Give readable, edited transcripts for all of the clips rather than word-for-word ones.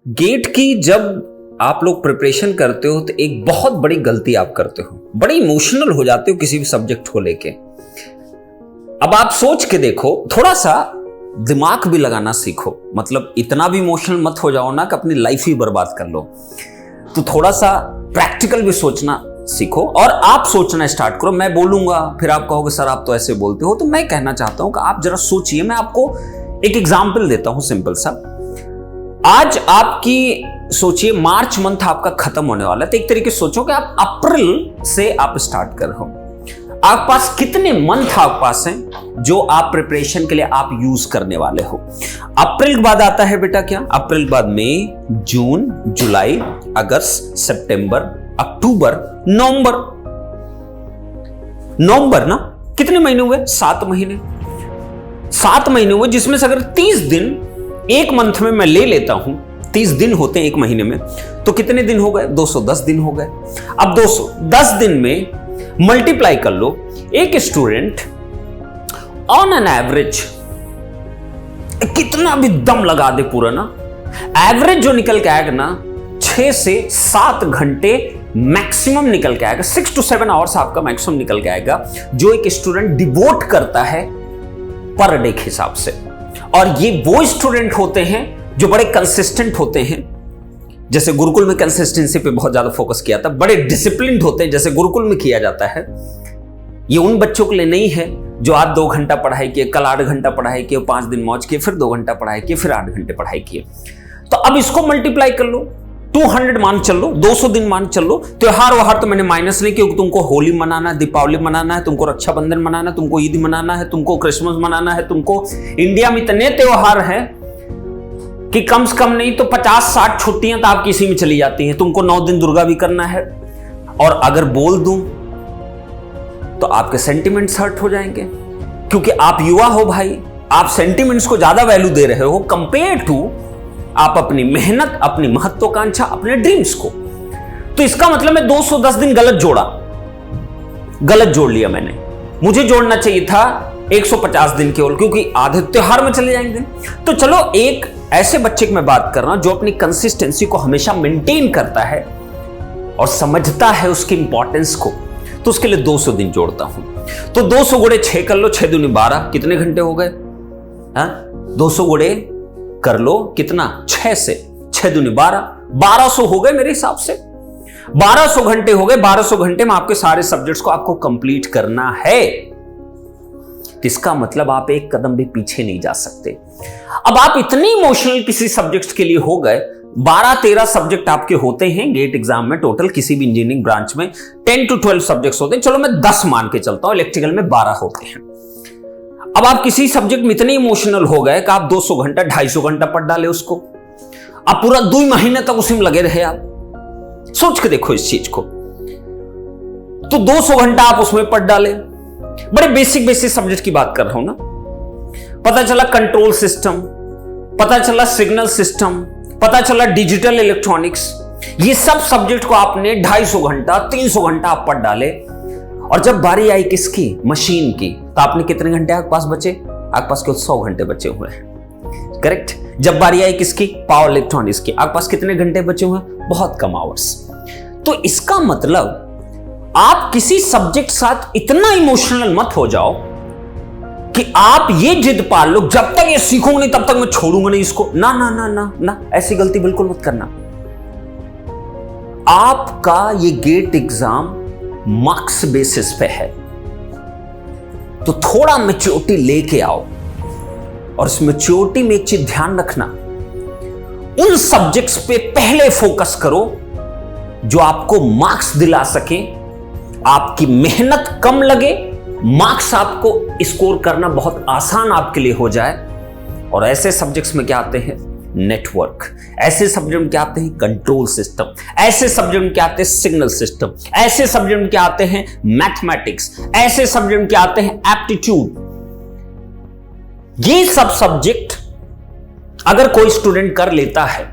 Gate की जब आप लोग प्रिपरेशन करते हो तो एक बहुत बड़ी गलती आप करते हो, बड़े इमोशनल हो जाते हो किसी भी सब्जेक्ट को लेके। अब आप सोच के देखो, थोड़ा सा दिमाग भी लगाना सीखो, मतलब इतना भी इमोशनल मत हो जाओ ना कि अपनी लाइफ ही बर्बाद कर लो। तो थोड़ा सा प्रैक्टिकल भी सोचना सीखो और आप सोचना स्टार्ट करो। मैं बोलूंगा फिर आप कहोगे सर आप तो ऐसे बोलते हो, तो मैं कहना चाहता हूं कि आप जरा सोचिए। मैं आपको एक एग्जाम्पल देता हूं सिंपल सा। आज आपकी सोचिए मार्च मंथ आपका खत्म होने वाला है, तो एक तरीके से सोचो कि आप अप्रैल से आप स्टार्ट कर रहे हो। आपके पास कितने मंथ आपके पास हैं जो आप प्रिपरेशन के लिए आप यूज करने वाले हो। अप्रैल के बाद आता है बेटा क्या, अप्रैल के बाद मई, जून, जुलाई, अगस्त, सितंबर, अक्टूबर, नवंबर। नवंबर ना कितने महीने हुए? 7 महीने। 7 महीने हुए, जिसमें से अगर 30 दिन एक मंथ में मैं ले लेता हूं, 30 दिन होते हैं एक महीने में, तो कितने दिन हो गए? 210 दिन हो गए। अब 210 दिन में मल्टीप्लाई कर लो। एक स्टूडेंट ऑन एन एवरेज कितना भी दम लगा दे पूरा ना, एवरेज जो निकल के आएगा ना 6 से 7 घंटे मैक्सिमम निकल के आएगा। 6 to 7 आवर्स आपका मैक्सिमम निकल के आएगा जो एक स्टूडेंट डिवोट करता है पर डे के हिसाब से। और ये वो स्टूडेंट होते हैं जो बड़े कंसिस्टेंट होते हैं, जैसे गुरुकुल में कंसिस्टेंसी पे बहुत ज्यादा फोकस किया था, बड़े डिसिप्लिन होते हैं जैसे गुरुकुल में किया जाता है। ये उन बच्चों के लिए नहीं है जो आज 2 घंटा पढ़ाई किए, कल 8 घंटा पढ़ाई किए, 5 दिन मौज किए, फिर 2 घंटा पढ़ाई किए, फिर 8 घंटे पढ़ाई किए। तो अब इसको मल्टीप्लाई कर लो, 200 मान चल लो, 200 दिन मान चल लो। त्योहार वहार तो मैंने माइनस नहीं, क्योंकि तुमको होली मनाना है, दीपावली मनाना है, तुमको रक्षाबंधन मनाना है, तुमको ईद मनाना है, तुमको क्रिसमस मनाना है, तुमको इंडिया में इतने त्योहार हैं कि कम से कम नहीं तो 50-60 छुट्टियां तो आपकी इसी में चली जाती हैं। तुमको 9 दिन दुर्गा भी करना है। और अगर बोल दूं तो आपके सेंटिमेंट्स हर्ट हो जाएंगे, क्योंकि आप युवा हो भाई, आप सेंटिमेंट्स को ज्यादा वैल्यू दे रहे हो कंपेयर टू आप अपनी मेहनत, अपनी महत्वाकांक्षा, अपने ड्रीम्स को। तो इसका मतलब मैं 210 दिन गलत जोड़ लिया मैंने। मुझे जोड़ना चाहिए था 150 दिन केवल, क्योंकि आधे त्योहार में चले जाएंगे। तो चलो एक ऐसे बच्चे की मैं बात कर रहा हूं जो अपनी कंसिस्टेंसी को हमेशा मेंटेन करता है और समझता है उसकी इंपॉर्टेंस को, तो उसके लिए 200 दिन जोड़ता हूं। तो 200 गुणे 6 कर लो, 6 दूनी 12, कितने घंटे हो गए? 200 गुणे कर लो कितना? 6 से 6 दूनी 12, 1200 हो गए मेरे हिसाब से। 1200 घंटे हो गए। 1200 घंटे में आपके सारे सब्जेक्ट्स को आपको कंप्लीट करना है। इसका मतलब आप एक कदम भी पीछे नहीं जा सकते। अब आप इतनी इमोशनल किसी सब्जेक्ट के लिए हो गए, 12-13 सब्जेक्ट आपके होते हैं गेट एग्जाम में टोटल, किसी भी इंजीनियरिंग ब्रांच में 10 to 12 सब्जेक्ट्स होते हैं। चलो मैं 10 मान के चलता हूं, इलेक्ट्रिकल में 12 होते हैं। अब आप किसी सब्जेक्ट में इतने इमोशनल हो गए कि आप 200 घंटा 250 घंटा पढ़ डाले उसको। आप पूरा 2 महीने तक उसी में लगे रहे। आप सोच के देखो इस चीज को। तो 200 घंटा आप उसमें पढ़ डाले। बड़े बेसिक सब्जेक्ट की बात कर रहा हूं ना। पता चला कंट्रोल सिस्टम, पता चला सिग्नल सिस्टम, पता चला डिजिटल इलेक्ट्रॉनिक्स। ये सब सब्जेक्ट को आपने 250 घंटा 300 घंटा आप पढ़ डाले। और जब बारी आई किसकी? मशीन की, तो आपने कितने घंटे आपके पास बचे? आपके पास केवल 100 घंटे बचे हुए हैं। करेक्ट। जब बारी आई किसकी? पावर इलेक्ट्रॉनिक्स की, आपके पास कितने घंटे बचे हुए हैं? बहुत कम आवर्स। तो इसका मतलब आप किसी सब्जेक्ट साथ इतना इमोशनल मत हो जाओ कि आप ये जिद पाल लो जब तक ये सीखूंगा नहीं तब तक मैं छोड़ूंगा नहीं इसको। ना ना ना ना ना, ऐसी गलती बिल्कुल मत करना। आपका ये गेट एग्जाम मार्क्स बेसिस पे है, तो थोड़ा मैच्योरिटी लेके आओ। और इस मैच्योरिटी में एक चीज ध्यान रखना, उन सब्जेक्ट्स पे पहले फोकस करो जो आपको मार्क्स दिला सके, आपकी मेहनत कम लगे, मार्क्स आपको स्कोर करना बहुत आसान आपके लिए हो जाए। और ऐसे सब्जेक्ट्स में क्या आते हैं? नेटवर्क। ऐसे सब्जेक्ट में क्या आते हैं? Control system. ऐसे सब्जेक्ट में क्या आते हैं? Signal system. ऐसे सब्जेक्ट में क्या आते हैं? मैथमेटिक्स। ऐसे सब्जेक्ट में क्या आते हैं? एप्टीट्यूड। ये सब सब्जेक्ट अगर कोई स्टूडेंट कर लेता है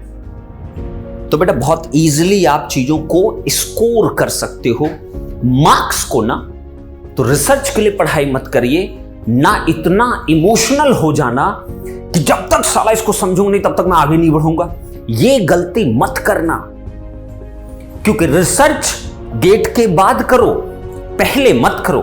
तो बेटा बहुत इजीली आप चीजों को स्कोर कर सकते हो। मार्क्स को ना तो रिसर्च के लिए पढ़ाई मत करिए, ना इतना इमोशनल हो जाना कि जब तक साला इसको समझूंगा नहीं तब तक मैं आगे नहीं बढ़ूंगा। ये गलती मत करना, क्योंकि रिसर्च गेट के बाद करो, पहले मत करो।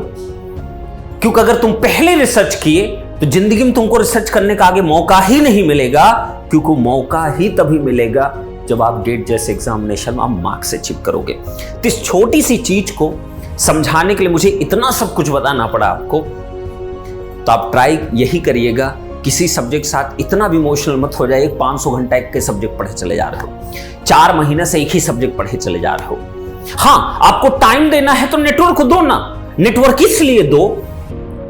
क्योंकि अगर तुम पहले रिसर्च किए तो जिंदगी में तुमको रिसर्च करने का आगे मौका ही नहीं मिलेगा, क्योंकि मौका ही तभी मिलेगा जब आप गेट जैसे एग्जामिनेशन में आप मार्क्स अचीव करोगे। तो इस छोटी सी चीज को समझाने के लिए मुझे इतना सब कुछ बताना पड़ा आपको। तो आप ट्राई यही करिएगा, किसी सब्जेक्ट के साथ इतना भी इमोशनल मत हो जाइए। 500 घंटा एक के सब्जेक्ट पढ़े चले जा रहे हो, 4 महीने से एक ही सब्जेक्ट पढ़े चले जा रहे हो। हाँ, आपको टाइम देना है तो नेटवर्क को दो ना। नेटवर्क इसलिए दो,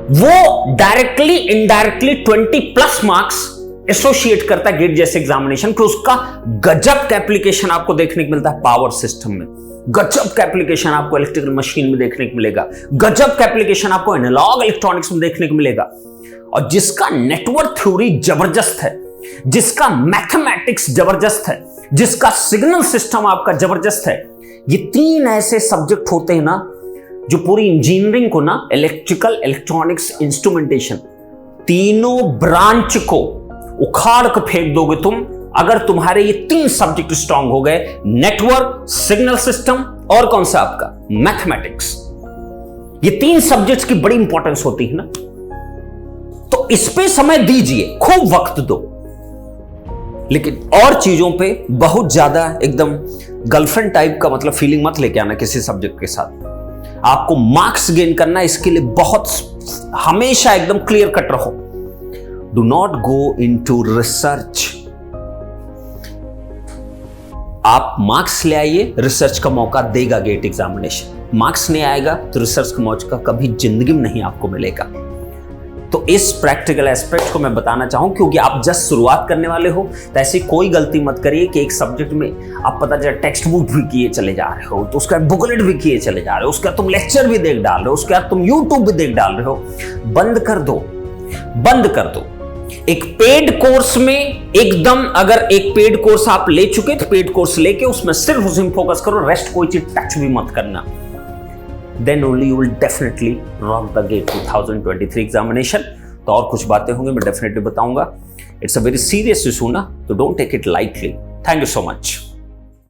वो डायरेक्टली इनडायरेक्टली 20+ मार्क्स एसोसिएट करता है गेट जैसे एग्जामिनेशन, कि उसका गजब का एप्लीकेशन आपको देखने को मिलता है पावर सिस्टम में, गजब का एप्लीकेशन आपको इलेक्ट्रिकल मशीन में देखने को मिलेगा, गजब का एप्लीकेशन आपको एनालॉग इलेक्ट्रॉनिक्स में देखने को मिलेगा। और जिसका नेटवर्क थ्योरी जबरदस्त है, जिसका मैथमेटिक्स जबरदस्त है, जिसका सिग्नल सिस्टम आपका जबरदस्त है, ये 3 ऐसे सब्जेक्ट होते हैं ना जो पूरी इंजीनियरिंग को ना, इलेक्ट्रिकल, इलेक्ट्रॉनिक्स, इंस्ट्रूमेंटेशन, तीनों ब्रांच को उखाड़ कर फेंक दोगे तुम अगर तुम्हारे ये 3 सब्जेक्ट स्ट्रांग हो गए, नेटवर्क, सिग्नल सिस्टम और कौन सा आपका मैथमेटिक्स। ये 3 सब्जेक्ट्स की बड़ी इंपॉर्टेंस होती है ना। तो इस पे समय दीजिए, खूब वक्त दो, लेकिन और चीजों पे बहुत ज्यादा एकदम गर्लफ्रेंड टाइप का मतलब फीलिंग मत लेके आना किसी सब्जेक्ट के साथ। आपको मार्क्स गेन करना, इसके लिए बहुत हमेशा एकदम क्लियर कट रहो। Do not go into research. आप मार्क्स ले आइए, रिसर्च का मौका देगा गेट एग्जामिनेशन। मार्क्स नहीं आएगा तो रिसर्च का मौका कभी जिंदगी में नहीं आपको मिलेगा। तो इस प्रैक्टिकल एस्पेक्ट को मैं बताना चाहूं, क्योंकि आप जस्ट शुरुआत करने वाले हो, तो ऐसी कोई गलती मत करिए कि एक सब्जेक्ट में आप पता चला टेक्स्ट बुक भी किए चले जा रहे हो, तो उसका बुकलेट भी किए चले जा रहे हो, उसका तुम लेक्चर भी देख डाल रहे हो, उसका तुम यूट्यूब भी देख डाल रहे हो। बंद कर दो, बंद कर दो। एक पेड कोर्स में एकदम, अगर एक पेड कोर्स आप ले चुके तो पेड कोर्स लेके उसमें सिर्फ उसमें फोकस करो, रेस्ट कोई चीज टच भी मत करना। Then only you will definitely rock the GATE 2023 examination. तो और कुछ बातें होंगी मैं डेफिनेटली बताऊंगा। It's a very serious issue ना, तो don't take it lightly. Thank you so much.